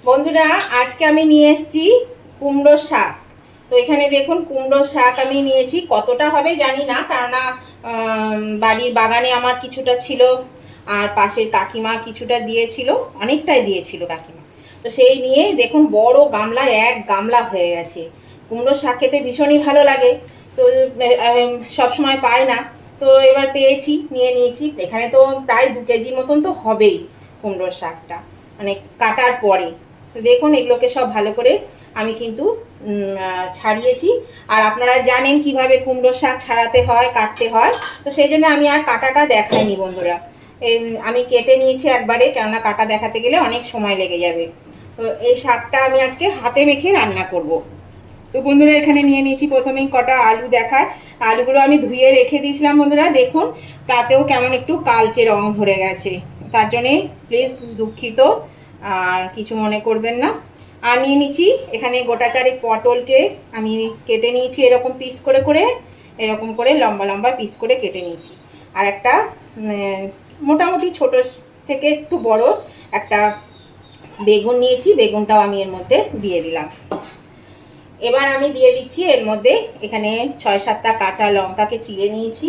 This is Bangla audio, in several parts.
বন্ধুরা আজকে আমি নিয়ে এসেছি কুমড়ো শাক। তো এখানে দেখুন কুমড়ো শাক আমি নিয়েছি, কতটা হবে জানি না, কেননা বাড়ির বাগানে আমার কিছুটা ছিল আর পাশের কাকিমা কিছুটা দিয়েছিল, অনেকটাই দিয়েছিল কাকিমা। তো সেই নিয়ে দেখুন বড় গামলা, এক গামলা হয়ে গেছে। কুমড়ো শাক খেতে ভীষণই ভালো লাগে, তো সব সময় পাই না, তো এবার পেয়েছি, নিয়ে নিয়েছি। এখানে তো প্রায় 2 কেজি মতন তো হবেই কুমড়ো শাকটা, মানে কাটার পরে। তো দেখুন এগুলোকে সব ভালো করে আমি কিন্তু ছাড়িয়েছি। আর আপনারা জানেন কিভাবে কুমড়ো শাক ছাড়াতে হয়, কাটতে হয়, তো সেই জন্য আমি আর কাটাটা দেখাইনি বন্ধুরা। আমি কেটে নিয়েছি একবারে, কেননা কাটা দেখাতে গেলে অনেক সময় লেগে যাবে। তো এই শাকটা আমি আজকে হাতে মেখে রান্না করব। তো বন্ধুরা এখানে নিয়ে নিয়েছি প্রথমেই কটা আলু দেখায়। আলুগুলো আমি ধুয়ে রেখে দিয়েছিলাম বন্ধুরা, দেখুন তাতেও কেমন একটু কালচে রং ধরে গেছে, তার জন্যে প্লিজ দুঃখিত, আর কিছু মনে করবেন না। আর নিয়ে নিচ্ছি এখানে গোটা চারেক পটলকে আমি কেটে নিয়েছি এরকম পিস করে করে, এরকম করে লম্বা লম্বা পিস করে কেটে নিয়েছি। আর একটা মোটামুটি ছোট থেকে একটু বড় একটা বেগুন নিয়েছি, বেগুনটাও আমি এর মধ্যে দিয়ে দিলাম। এবার আমি দিয়ে দিচ্ছি এর মধ্যে, এখানে 6-7টা কাঁচা লঙ্কাকে চিড়ে নিয়েছি,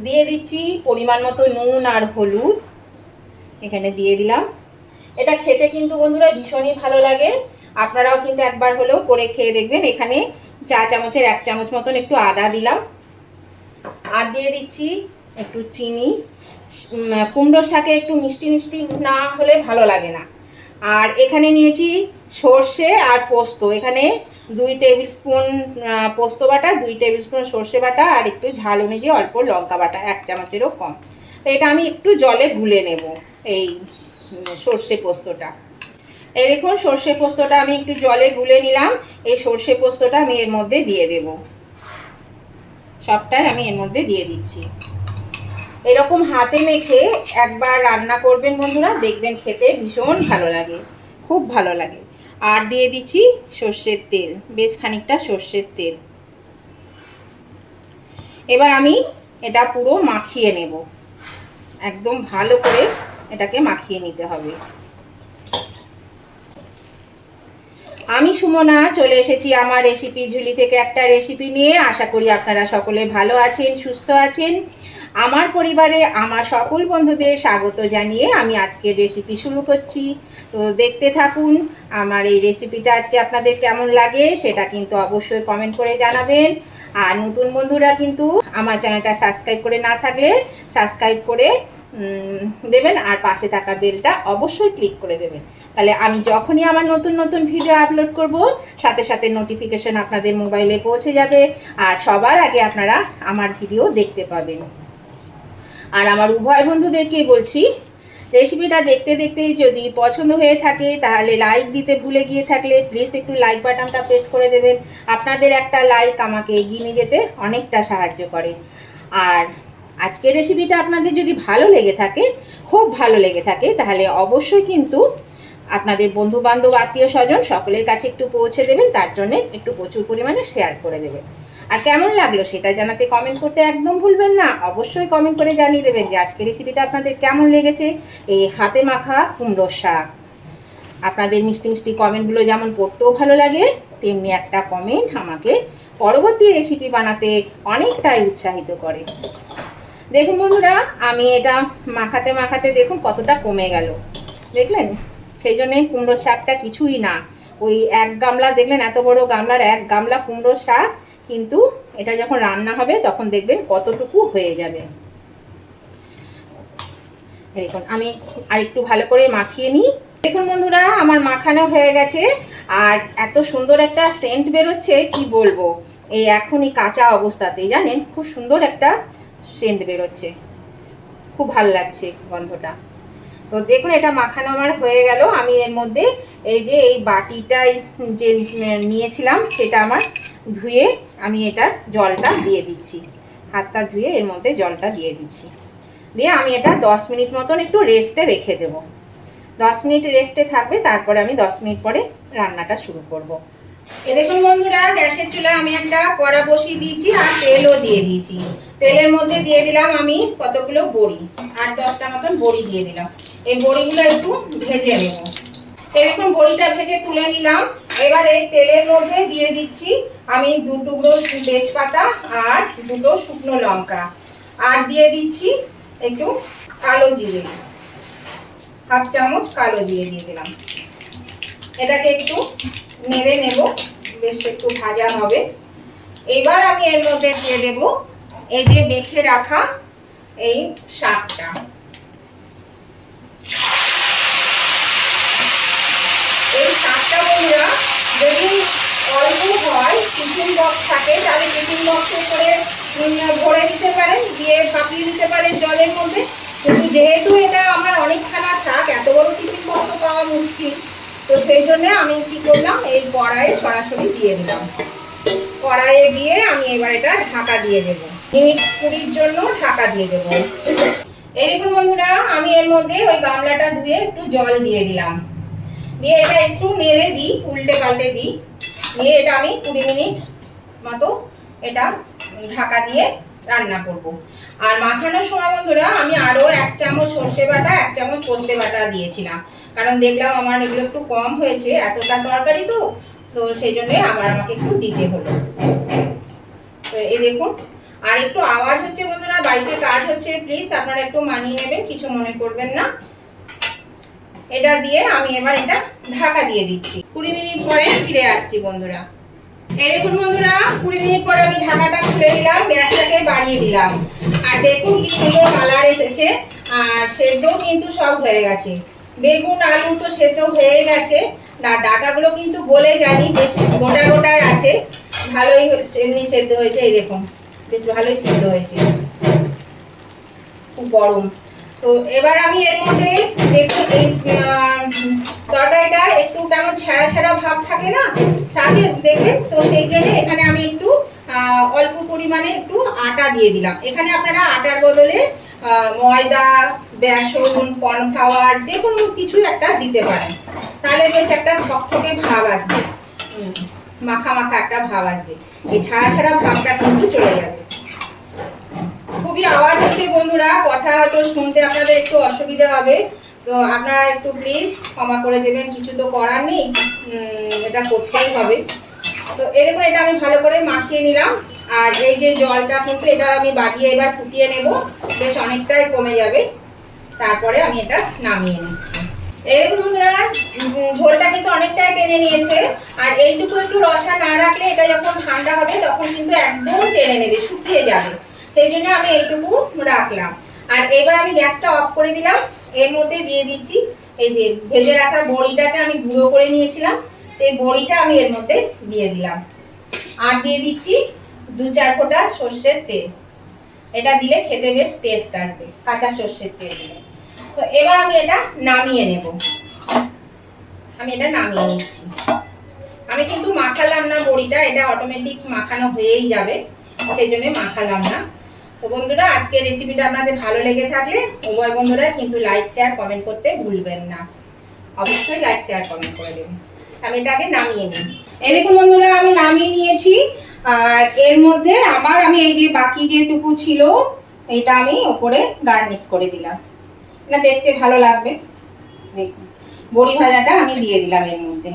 দিয়ে দিচ্ছি পরিমাণ মতো নুন আর হলুদ, এখানে দিয়ে দিলাম। এটা খেতে কিন্তু বন্ধুরা ভীষণই ভালো লাগে, আপনারাও কিন্তু একবার হলেও করে খেয়ে দেখবেন। এখানে 4 চামচের 1 চামচ মতন একটু আদা দিলাম, আর দিয়ে দিচ্ছি একটু চিনি। কুমড়োর শাকে একটু মিষ্টি মিষ্টি না হলে ভালো লাগে না। আর এখানে নিয়েছি সর্ষে আর পোস্ত, এখানে 2 টেবিল স্পুন পোস্ত বাটা, 2 টেবিল স্পুন সর্ষে বাটা, আর একটু ঝাল অনুযায়ী অল্প লঙ্কা বাটা, 1 চামচেরও কম। তো এটা আমি একটু জলে গুলে নেব এই সর্ষে পোস্তটা। এই দেখুন সর্ষে পোস্তটা আমি একটু জলে গুলে নিলাম। এই সর্ষে পোস্তটা আমি এর মধ্যে দিয়ে দেব, সবটাই আমি এর মধ্যে দিয়ে দিচ্ছি। এরকম হাতে মেখে একবার রান্না করবেন বন্ধুরা, দেখবেন খেতে ভীষণ ভালো লাগে, খুব ভালো লাগে। আর দিয়ে দিচ্ছি সর্ষের তেল, বেশ খানিকটা সর্ষের তেল। এবার আমি এটা পুরো মাখিয়ে নেব, একদম ভালো করে এটাকে মাখিয়ে নিতে হবে। আমি সুমনা চলে এসেছি আমার রেসিপি ঝুলি থেকে একটা রেসিপি নিয়ে। আশা করি আপনারা সকলে ভালো আছেন, সুস্থ আছেন। আমার পরিবারে আমার সকল বন্ধুদের স্বাগত জানিয়ে আমি আজকের রেসিপি শুরু করছি। তো দেখতে থাকুন আমার এই রেসিপিটা আজকে আপনাদের কেমন লাগে সেটা কিন্তু অবশ্যই কমেন্ট করে জানাবেন। আর নতুন বন্ধুরা কিন্তু আমার চ্যানেলটা সাবস্ক্রাইব করে না থাকলে সাবস্ক্রাইব করে দেবেন, আর পাশে থাকা বেলটা অবশ্যই ক্লিক করে দেবেন, তাহলে আমি যখনই আমার নতুন নতুন ভিডিও আপলোড করব সাথে সাথে নোটিফিকেশন আপনাদের মোবাইলে পৌঁছে যাবে, আর সবার আগে আপনারা আমার ভিডিও দেখতে পাবেন। আর আমার উভয় বন্ধুদেরকেই বলছি, রেসিপিটা দেখতে দেখতেই যদি পছন্দ হয়ে থাকে তাহলে লাইক দিতে ভুলে গিয়ে থাকলে প্লিজ একটু লাইক বাটনটা প্রেস করে দেবেন। আপনাদের একটা লাইক আমাকে এগিয়ে নিয়ে যেতে অনেকটা সাহায্য করে। আর আজকের রেসিপিটা আপনাদের যদি ভালো লেগে থাকে, খুব ভালো লেগে থাকে, তাহলে অবশ্যই কিন্তু আপনাদের বন্ধু বান্ধব আত্মীয় স্বজন সকলের কাছে একটু পৌঁছে দেবেন, তার জন্য একটু প্রচুর পরিমাণে শেয়ার করে দেবেন। আর কেমন লাগলো সেটা জানাতে কমেন্ট করতে একদম ভুলবেন না, অবশ্যই কমেন্ট করে জানিয়ে দেবেন যে আজকের রেসিপিটা আপনাদের কেমন লেগেছে। এই হাতে মাখা কুমড়োর শাক, আপনাদের মিষ্টি মিষ্টি কমেন্টগুলো যেমন পড়তেও ভালো লাগে, তেমনি একটা কমেন্ট আমাকে পরবর্তী রেসিপি বানাতে অনেকটাই উৎসাহিত করে। দেখুন বন্ধুরা আমি এটা মাখাতে মাখাতে দেখুন কতটা কমে গেল, দেখলেন? সেই জন্যে কুমড়োর শাকটা কিছুই না, ওই 1 গামলা, দেখলেন এত বড় গামলার 1 গামলা কুমড়োর শাক, কিন্তু এটা যখন রান্না হবে তখন দেখবেন কতটুকু হয়ে যাবে। দেখুন আমি আরেকটু ভালো করে মাখিয়ে নিই। দেখুন বন্ধুরা আমার মাখানো হয়ে গেছে, আর এত সুন্দর একটা সেন্ট বেরোচ্ছে কি বলবো, এই এখনই কাঁচা অবস্থাতেই জানেন খুব সুন্দর একটা সেন্ট বেরোচ্ছে, খুব ভালো লাগছে গন্ধটা। তো দেখুন এটা মাখানো আমার হয়ে গেল। আমি এর মধ্যে এই যে এই বাটিটাই যে নিয়েছিলাম সেটা আমার ধুয়ে আমি এটা জলটা দিয়ে দিচ্ছি, হাতটা ধুয়ে এর মধ্যে জলটা দিয়ে দিচ্ছি, দিয়ে আমি এটা 10 মিনিট মতন একটু রেস্টে রেখে দেব। 10 মিনিট রেস্টে থাকবে, তারপরে আমি 10 মিনিট পরে রান্নাটা শুরু করব। এ দেখুন বন্ধুরা গ্যাসের চুলায় আমি একটা কড়া বসিয়ে দিয়েছি আর তেলও দিয়ে দিয়েছি। তেলের মধ্যে দিয়ে দিলাম আমি কতগুলো বড়ি, 8-10টা মতন বড়ি দিয়ে দিলাম। এই বড়িগুলো একটু ভেজে নেব। এরকম বড়িটা ভেজে তুলে নিলাম। এবার এই তেলের মধ্যে দিয়ে দিচ্ছি আমি 2 টুকরো তেজপাতা আর 2টো শুকনো লঙ্কা, আর দিয়ে দিচ্ছি একটু কালো জিরে, 1/2 চামচ কালো জিরে দিয়ে দিলাম। এটাকে একটু নেড়ে নেব, বেশ একটু ভাজা হবে। এবার আমি এর মধ্যে দিয়ে দেব এই যে মেখে রাখা এই শাকটা। এই শাকটা বন্ধুরা যদি অল্প হয়, টিফিন বক্স থাকে, তাহলে টিফিন বক্সে করে ভরে দিতে পারেন, দিয়ে ভাপিয়ে দিতে পারেন জলের মধ্যে। কিন্তু যেহেতু এটা আমার অনেকখানা শাক, এত বড় টিফিন বক্স পাওয়া মুশকিল, তো সেই জন্য আমি কি করলাম, এই কড়াইয়ে সরাসরি দিয়ে দিলাম। কড়াইয়ে দিয়ে আমি এবার এটা ঢাকা দিয়ে দেবো, মিনিট 20 জন্য ঢাকা দিয়ে দেবো। এই দেখুন বন্ধুরা, আমি এর মধ্যে ওই গামলাটা ধুয়ে একটু জল দিয়ে দিলাম, দিয়ে এটা একটু নেড়ে দিই, উল্টে পাল্টে দিই, দিয়ে এটা আমি 20 মিনিট মতো এটা ঢাকা দিয়ে রান্না করব। আর মাখানোর সময় বন্ধুরা আমি আরও 1 চামচ সর্ষে বাটা, 1 চামচ পোস্তে বাটা দিয়েছিলাম, কারণ দেখলাম আমার এগুলো একটু কম হয়েছে, এতটা তরকারি তো, তো সেই জন্য আবার আমাকে একটু দিতে হলো। তো এই দেখুন, আর একটু আওয়াজ হচ্ছে বন্ধুরা, বাড়িতে কাজ হচ্ছে, প্লিজ আপনারা একটু মানিয়ে নেবেন, কিছু মনে করবেন না। এটা দিয়ে আমি এবার এটা ঢাকা দিয়ে দিচ্ছি। 20 মিনিট পরে ফিরে আসছি বন্ধুরা। এই দেখুন বন্ধুরা, 20 মিনিট পরে আমি ঢাকাটা খুলে দিলাম, গ্যাসটাকে বাড়িয়ে দিলাম, আর দেখুন কি সুন্দর কালার এসেছে, আর সেদ্ধও কিন্তু সব হয়ে গেছে। বেগুন আলু তো সেদ্ধ হয়ে গেছে, না ডাটাগুলো কিন্তু গলে যায়নি, বেশ গোটা গোটায় আছে, ভালোই এমনি সেদ্ধ হয়েছে। এই দেখুন বেশ ভালোই সেদ্ধ হয়েছে, খুব গরম। তো এবার আমি এর মধ্যে দেখুন এই তরকারিটা একটু কেমন ছেঁড়া ছেঁড়া ভাব থাকে না শাকে, দেখবেন, তো সেই জন্য এখানে আমি একটু অল্প পরিমাণে একটু আটা দিয়ে দিলাম। এখানে আপনারা আটার বদলে ময়দা, বেসন, কর্নফ্লাওয়ার যে কোনো কিছু একটা দিতে পারেন, তাহলে বেশ একটা থকথকে ভাব আসবে, মাখা মাখা একটা ভাব আসবে, এই ছাড়া ছাড়া ভাবটা কিন্তু চলে যাবে। খুবই আওয়াজ হচ্ছে বন্ধুরা, কথা হয়তো শুনতে আপনাদের একটু অসুবিধা হবে, তো আপনারা একটু প্লিজ ক্ষমা করে দেবেন, কিছু তো করার নেই, এটা করতেই হবে। তো এরকম এটা আমি ভালো করে মাখিয়ে নিলাম, আর এই যে জলটা কিন্তু এটা আমি বাড়িয়ে এবার ফুটিয়ে নেব, বেশ অনেকটাই কমে যাবে, তারপরে আমি এটা নামিয়ে নিচ্ছি। এরকম বন্ধুরা ঝোলটা কিন্তু অনেকটাই টেনে নিয়েছে, আর এইটুকু একটু রসা না রাখলে এটা যখন ঠান্ডা হবে তখন কিন্তু একদম টেনে নেবে, শুকিয়ে যাবে, সেই জন্য আমি এইটুকু রাখলাম। আর এবার আমি গ্যাসটা অফ করে দিলাম, এর মধ্যে দিয়ে দিচ্ছি এই যে ভেজে রাখা বড়িটাকে আমি গুঁড়ো করে নিয়েছিলাম, সেই বড়িটা আমি এর মধ্যে দিয়ে দিলাম, আর দিয়ে দিচ্ছি 2-4 ফোঁটা সর্ষের তেল, এটা দিলে খেতে বেশ টেস্ট আসবে, কাঁচা সর্ষের তেল দিলে। তো এবার আমি এটা নামিয়ে নেব, আমি এটা নামিয়ে নিচ্ছি। আমি কিন্তু মাখালাম না বড়িটা, এটা অটোমেটিক মাখানো হয়েই যাবে, সেই জন্য মাখালাম না। তো বন্ধুরা আজকের রেসিপিটা আপনাদের ভালো লেগে থাকলে উভয় বন্ধুরা কিন্তু লাইক শেয়ার কমেন্ট করতে ভুলবেন না, অবশ্যই লাইক শেয়ার কমেন্ট করে দেবেন। আমি এটাকে নামিয়ে নিই। এই দেখুন বন্ধুরা আমি নামিয়ে নিয়েছি, আর এর মধ্যে আবার আমি এই যে বাকি যেটুকু ছিল এটা আমি উপরে গার্নিশ করে দিলাম, এটা দেখতে ভালো লাগবে। দেখুন বড়ি ভাজাটা আমি দিয়ে দিলাম এর মধ্যে।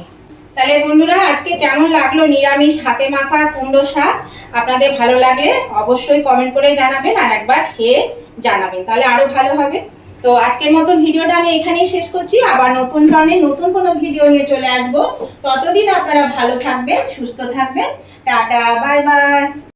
তাহলে বন্ধুরা আজকে কেমন লাগলো নিরামিষ হাতে মাখা কুমড়ো শাক, আপনাদের ভালো লাগলে অবশ্যই কমেন্ট করে জানাবেন, আর একবার খেয়ে জানাবেন, তাহলে আরো ভালো হবে। তো আজকের মতন ভিডিওটা আমি এখানেই শেষ করছি, আবার নতুন ধরনের নতুন কোনো ভিডিও নিয়ে চলে আসবো। ততদিন আপনারা ভালো থাকবেন, সুস্থ থাকবেন, টাটা, বাই বাই।